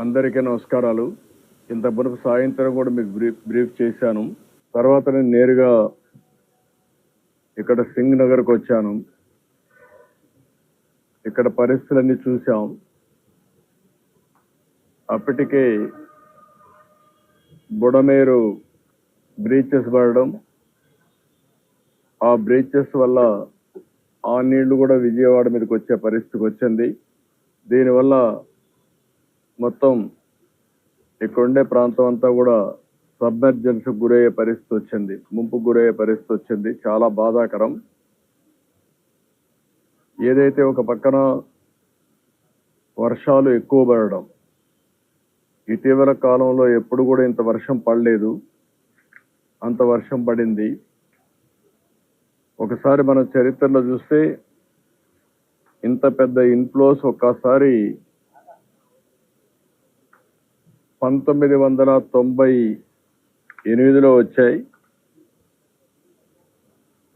అందరికీ నమస్కారాలు. ఇంత మునుపు సాయంత్రం కూడా మీకు బ్రీఫ్ చేశాను. తర్వాత నేను నేరుగా ఇక్కడ సింగ్ నగర్కి వచ్చాను. ఇక్కడ పరిస్థితులన్నీ చూసాం. అప్పటికే బుడమేరు బ్రీచెస్ పడడం, ఆ బ్రీచెస్ వల్ల ఆ నీళ్లు కూడా విజయవాడ మీదకి వచ్చే పరిస్థితికి వచ్చింది. దీనివల్ల మొత్తం ఇక్కడుండే ప్రాంతం అంతా కూడా సబ్మెర్జెన్స్ గురయ్యే పరిస్థితి వచ్చింది, ముంపుకు గురయ్యే పరిస్థితి వచ్చింది. చాలా బాధాకరం. ఏదైతే ఒక పక్కన వర్షాలు ఎక్కువ పడడం, ఇటీవల కాలంలో ఎప్పుడు కూడా ఇంత వర్షం పడలేదు, అంత వర్షం పడింది. ఒకసారి మన చరిత్రలో చూస్తే ఇంత పెద్ద ఇన్ఫ్లోస్ ఒక్కసారి 1998లో వచ్చాయి.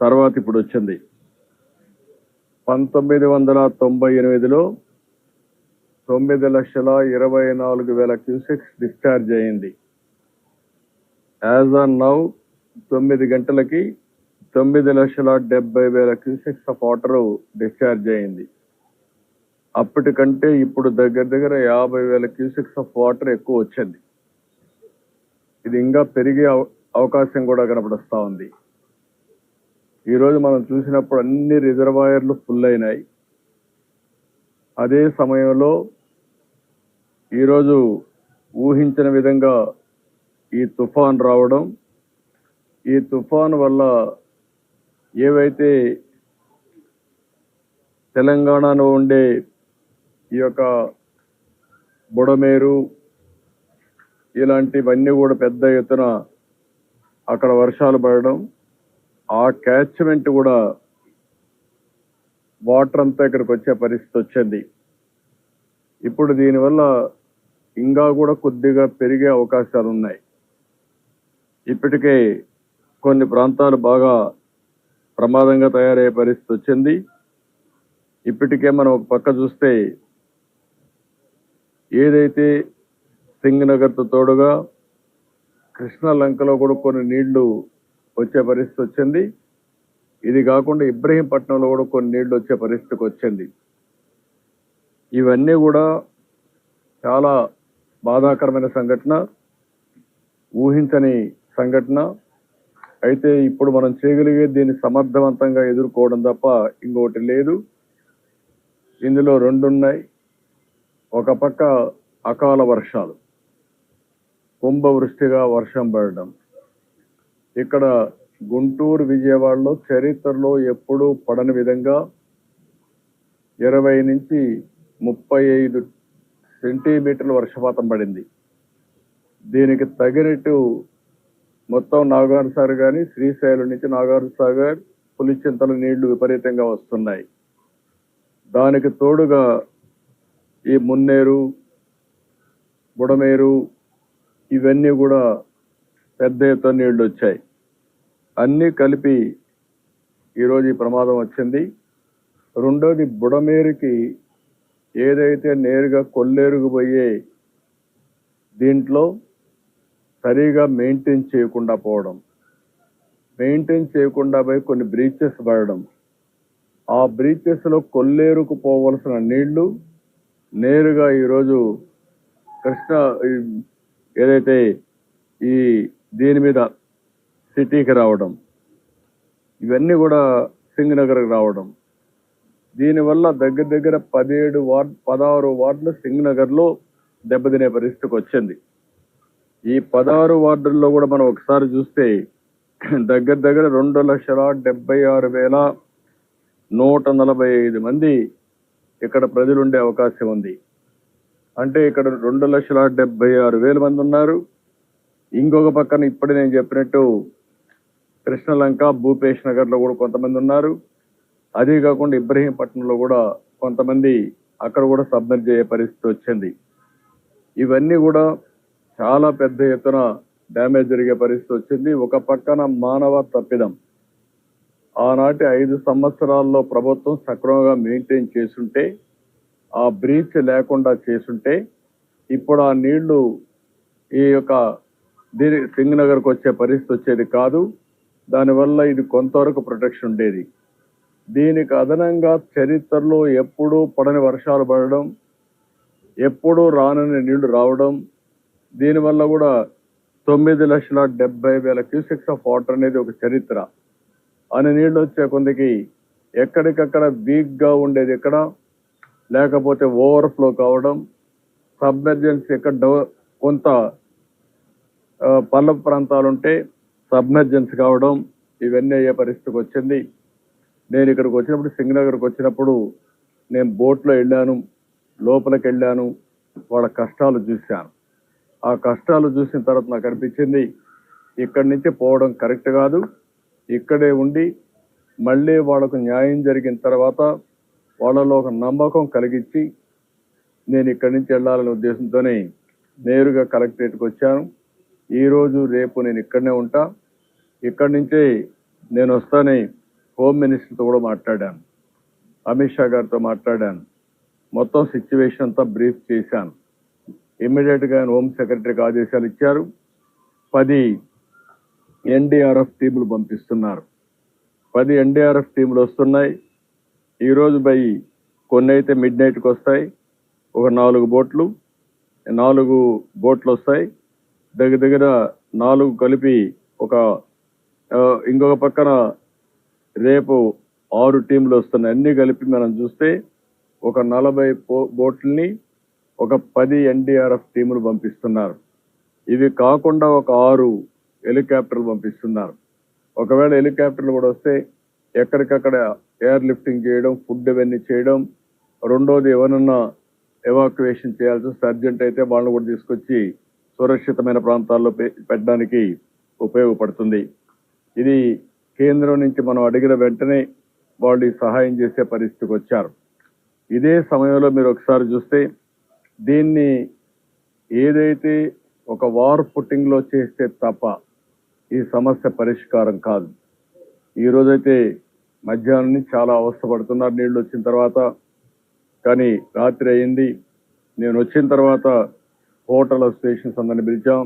తర్వాత ఇప్పుడు వచ్చింది. 1998లో 9,24,000 క్యూసెక్స్ డిశ్చార్జ్ అయింది. యాజ్ ఆన్ నౌ 9 గంటలకి 9,70,000 క్యూసెక్స్ ఆఫ్ వాటర్ డిశ్చార్జ్ అయింది. అప్పటికంటే ఇప్పుడు దగ్గర 50,000 క్యూసెక్స్ ఆఫ్ వాటర్ ఎక్కువ వచ్చింది. ఇది ఇంకా పెరిగే అవకాశం కూడా కనపడుస్తూ ఉంది. ఈరోజు మనం చూసినప్పుడు అన్ని రిజర్వాయర్లు ఫుల్ అయినాయి. అదే సమయంలో ఈరోజు ఊహించిన విధంగా ఈ తుఫాన్ రావడం, ఈ తుఫాన్ వల్ల ఏవైతే తెలంగాణలో ఉండే ఈ యొక్క బుడమేరు ఇలాంటివన్నీ కూడా పెద్ద ఎత్తున అక్కడ వర్షాలు పడడం, ఆ క్యాచ్మెంట్ కూడా వాటర్ అంతా ఇక్కడికి వచ్చే పరిస్థితి వచ్చింది. ఇప్పుడు దీనివల్ల ఇంకా కూడా కొద్దిగా పెరిగే అవకాశాలు ఉన్నాయి. ఇప్పటికే కొన్ని ప్రాంతాలు బాగా ప్రమాదంగా తయారయ్యే పరిస్థితి వచ్చింది. ఇప్పటికే మనం ఒక పక్క చూస్తే ఏదైతే సింగ్ నగర్తో తోడుగా కృష్ణా లంకలో కూడా కొన్ని నీళ్లు వచ్చే పరిస్థితి వచ్చింది. ఇది కాకుండా ఇబ్రహీంపట్నంలో కూడా కొన్ని నీళ్లు వచ్చే పరిస్థితికి వచ్చింది. ఇవన్నీ కూడా చాలా బాధాకరమైన సంఘటన, ఊహించని సంఘటన. అయితే ఇప్పుడు మనం చేయగలిగేది దీన్ని సమర్థవంతంగా ఎదుర్కోవడం తప్ప ఇంకొకటి లేదు. ఇందులో రెండు ఉన్నాయి. ఒక పక్క అకాల వర్షాలు, కుంభవృష్టిగా వర్షం పడడం. ఇక్కడ గుంటూరు, విజయవాడలో చరిత్రలో ఎప్పుడూ పడని విధంగా 20 నుంచి 35 సెంటీమీటర్ల వర్షపాతం పడింది. దీనికి తగినట్టు మొత్తం నాగార్జున సాగర్ కానీ, శ్రీశైలం నుంచి నాగార్జున సాగర్, పులిచింతల నీళ్లు విపరీతంగా వస్తున్నాయి. దానికి తోడుగా ఈ మున్నేరు, బుడమేరు ఇవన్నీ కూడా పెద్ద ఎత్తున నీళ్లు వచ్చాయి. అన్నీ కలిపి ఈరోజు ఈ ప్రమాదం వచ్చింది. రెండోది, బుడమేరుకి ఏదైతే నేరుగా కొల్లేరుకు పోయే దీంట్లో సరిగా మెయింటైన్ చేయకుండా పోవడం, మెయింటైన్ చేయకుండా పోయి కొన్ని బ్రీచెస్ పడడం, ఆ బ్రీచెస్లో కొల్లేరుకు పోవలసిన నీళ్లు నేరుగా ఈరోజు కృష్ణ ఏదైతే ఈ దీని మీద సిటీకి రావడం, ఇవన్నీ కూడా సింగ్ నగర్కి రావడం. దీనివల్ల దగ్గర 16 వార్డులు సింగ్ నగర్లో దెబ్బతినే పరిస్థితికి వచ్చింది. ఈ 16 వార్డుల్లో కూడా మనం ఒకసారి చూస్తే దగ్గర 2,76,145 మంది ఇక్కడ ప్రజలు ఉండే అవకాశం ఉంది. అంటే ఇక్కడ 2,76,000 మంది ఉన్నారు. ఇంకొక పక్కన ఇప్పుడు నేను చెప్పినట్టు కృష్ణలంక, భూపేష్ నగర్లో కూడా కొంతమంది ఉన్నారు. అదే కాకుండా ఇబ్రహీంపట్నంలో కూడా కొంతమంది అక్కడ కూడా సబ్మెర్జ్ అయ్యే పరిస్థితి వచ్చింది. ఇవన్నీ కూడా చాలా పెద్ద ఎత్తున డ్యామేజ్ జరిగే పరిస్థితి వచ్చింది. ఒక పక్కన మానవ తప్పిదం. ఆనాటి 5 సంవత్సరాల్లో ప్రభుత్వం సక్రమంగా మెయింటైన్ చేసుంటే, ఆ బ్రీచ్ లేకుండా చేసుంటే ఇప్పుడు ఆ నీళ్లు ఈ యొక్క సింగ్ నగర్కి వచ్చే పరిస్థితి వచ్చేది కాదు. దానివల్ల ఇది కొంతవరకు ప్రొటెక్షన్ ఉండేది. దీనికి అదనంగా చరిత్రలో ఎప్పుడూ పడని వర్షాలు పడడం, ఎప్పుడూ రానని నీళ్లు రావడం, దీనివల్ల కూడా 9,70,000 క్యూసెక్స్ ఆఫ్ వాటర్ అనేది ఒక చరిత్ర. అని నీళ్లు వచ్చే కొందికి ఎక్కడికక్కడ వీక్గా ఉండేది ఎక్కడ, లేకపోతే ఓవర్ఫ్లో కావడం, సబ్మెర్జెన్స్ ఎక్కడ కొంత పల్లపు ప్రాంతాలు ఉంటే సబ్మెర్జెన్స్ కావడం, ఇవన్నీ అయ్యే పరిస్థితికి వచ్చింది. నేను ఇక్కడికి వచ్చినప్పుడు సింగనగర్కి వచ్చినప్పుడు నేను బోట్లో వెళ్ళాను, లోపలికి వెళ్ళాను, వాళ్ళ కష్టాలు చూశాను. ఆ కష్టాలు చూసిన తర్వాత నాకు అనిపించింది ఇక్కడి నుంచి పోవడం కరెక్ట్ కాదు. ఇక్కడే ఉండి మళ్ళీ వాళ్ళకు న్యాయం జరిగిన తర్వాత వాళ్ళలో ఒక నమ్మకం కలిగించి నేను ఇక్కడి నుంచి వెళ్ళాలనే ఉద్దేశంతోనే నేరుగా కలెక్టరేట్కి వచ్చాను. ఈరోజు రేపు నేను ఇక్కడనే ఉంటా. ఇక్కడి నుంచే నేను వస్తానే హోమ్ మినిస్టర్తో కూడా మాట్లాడాను, అమిత్ షా గారితో మాట్లాడాను, మొత్తం సిచ్యువేషన్ అంతా బ్రీఫ్ చేశాను. ఇమ్మీడియట్గా ఆయన హోమ్ సెక్రటరీకి ఆదేశాలు ఇచ్చారు. 10 ఎన్డీఆర్ఎఫ్ టీములు పంపిస్తున్నారు. 10 ఎన్డీఆర్ఎఫ్ టీములు వస్తున్నాయి. ఈరోజు కొన్ని అయితే మిడ్ నైట్కి వస్తాయి. ఒక 4 బోట్లు వస్తాయి. దగ్గర 4 కలిపి ఇంకొక పక్కన రేపు 6 టీములు వస్తున్నాయి. అన్ని కలిపి మనం చూస్తే ఒక 40 బోట్లని ఒక 10 ఎన్డీఆర్ఎఫ్ టీములు పంపిస్తున్నారు. ఇవి కాకుండా ఒక 6 హెలికాప్టర్లు పంపిస్తున్నారు. ఒకవేళ హెలికాప్టర్లు కూడా వస్తే ఎక్కడికక్కడ ఎయిర్ లిఫ్టింగ్ చేయడం, ఫుడ్ ఇవన్నీ చేయడం. రెండోది ఎవరన్నా ఎవాక్యువేషన్ చేయాల్సి వస్తే అర్జెంట్ అయితే వాళ్ళని కూడా తీసుకొచ్చి సురక్షితమైన ప్రాంతాల్లో పెట్టడానికి ఉపయోగపడుతుంది. ఇది కేంద్రం నుంచి మనం అడిగిన వెంటనే వాళ్ళు ఈ సహాయం చేసే పరిస్థితికి వచ్చారు. ఇదే సమయంలో మీరు ఒకసారి చూస్తే దీన్ని ఏదైతే ఒక వార్ ఫుట్టింగ్లో చేస్తే తప్ప ఈ సమస్య పరిష్కారం కాదు. ఈ రోజైతే మధ్యాహ్నం నుంచి చాలా అవస్థపడుతున్నారు నీళ్లు వచ్చిన తర్వాత. కానీ రాత్రి అయింది. నేను వచ్చిన తర్వాత హోటల్ అసోసియేషన్స్ అందరిని పిలిచాం.